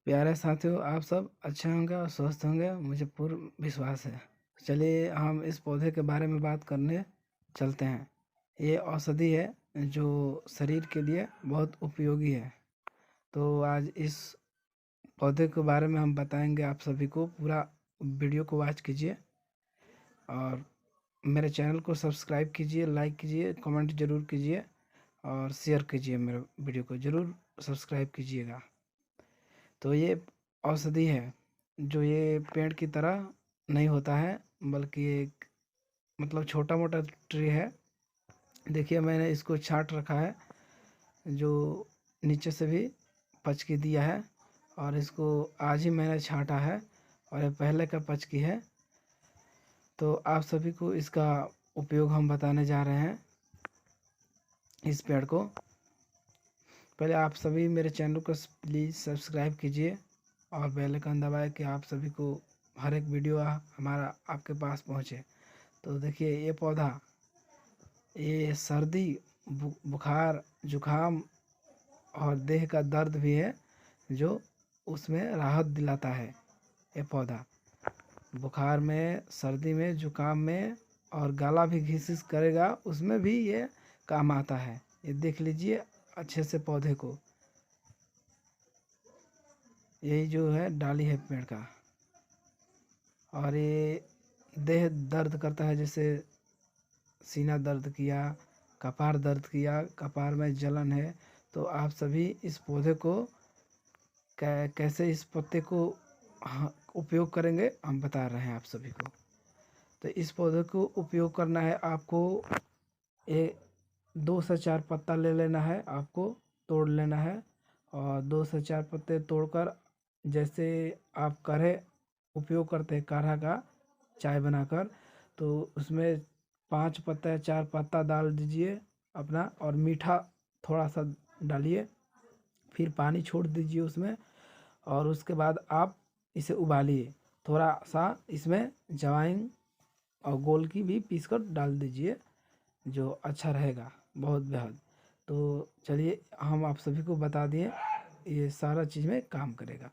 प्यारे साथियों, आप सब अच्छे होंगे और स्वस्थ होंगे, मुझे पूर्ण विश्वास है। चलिए हम इस पौधे के बारे में बात करने चलते हैं। ये औषधि है जो शरीर के लिए बहुत उपयोगी है। तो आज इस पौधे के बारे में हम बताएंगे आप सभी को। पूरा वीडियो को वॉच कीजिए और मेरे चैनल को सब्सक्राइब कीजिए, लाइक कीजिए, कमेंट ज़रूर कीजिए और शेयर कीजिए। मेरे वीडियो को ज़रूर सब्सक्राइब कीजिएगा। तो ये औषधि है जो ये पेड़ की तरह नहीं होता है, बल्कि एक मतलब छोटा मोटा ट्री है। देखिए मैंने इसको छांट रखा है, जो नीचे से भी पचकी दिया है, और इसको आज ही मैंने छांटा है और ये पहले का पचकी है। तो आप सभी को इसका उपयोग हम बताने जा रहे हैं। इस पेड़ को पहले आप सभी मेरे चैनल को प्लीज़ सब्सक्राइब कीजिए और बेल आइकन दबाए कि आप सभी को हर एक वीडियो हमारा आपके पास पहुंचे। तो देखिए ये पौधा, ये सर्दी, बुखार, जुखाम और देह का दर्द भी है जो उसमें राहत दिलाता है। ये पौधा बुखार में, सर्दी में, जुकाम में और गला भी घिस करेगा, उसमें भी ये काम आता है। ये देख लीजिए अच्छे से पौधे को। यही जो है डाली है पेड़ का, और ये देह दर्द करता है, जैसे सीना दर्द किया, कपार दर्द किया, कपार में जलन है, तो आप सभी इस पौधे को कैसे इस पत्ते को उपयोग करेंगे हम बता रहे हैं आप सभी को। तो इस पौधे को उपयोग करना है आपको। ये 2 से 4 पत्ता ले लेना है, आपको तोड़ लेना है, और 2 से 4 पत्ते तोड़कर, जैसे आप काढ़े उपयोग करते हैं काढ़ा का चाय बनाकर, तो उसमें 5 पत्ता या 4 पत्ता डाल दीजिए अपना, और मीठा थोड़ा सा डालिए, फिर पानी छोड़ दीजिए उसमें, और उसके बाद आप इसे उबालिए। थोड़ा सा इसमें अजवाइन और गोल की भी पीस कर डाल दीजिए, जो अच्छा रहेगा बहुत बेहद। तो चलिए हम आप सभी को बता दिए, ये सारा चीज़ में काम करेगा।